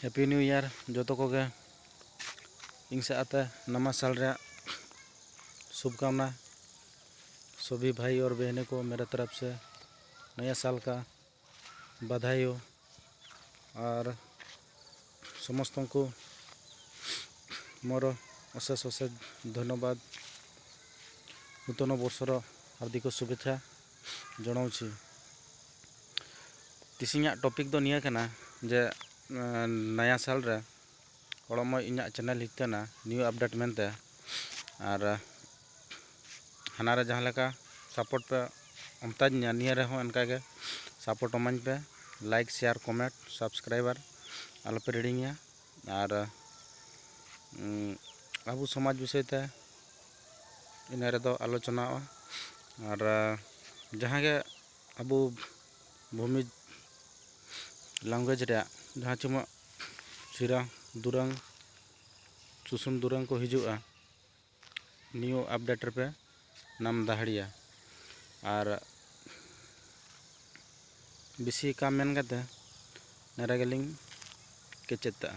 Happy new year जो को इन साथ नवा साल रे शुभकामना। सभी भाई और बहनों को मेरे तरफ से नया साल का बधाई हो और समस्त को मोर अशेष अशेष धन्यवाद। नूतन वर्षर हार्दिक शुभेच्छा जनाऊँगी। तीसिंग टॉपिक दो निया कना जे नया साल रे ओड़म इन चैनल हितना न्यू अपडेट मेनते और हाना जहाँ लेका सपोर्ट पे अमताज निया रे इनका के सपोर्ट अमाñ पे लाइक शेयर कमेंट सब्सक्राइबर आलोपे रेडिंग और आबू समाज विषय ते इन रेदो आलोचना और जहाँ के आबू भूमि लैंग्वेज रे जहाँ चुमा चिरां दुरंग सुसुन दुरंग को हिजुआ न्यू अपडेट पे नाम दाहड़िया और बेसी काम मेन कते नरा गेलिंग केचेता।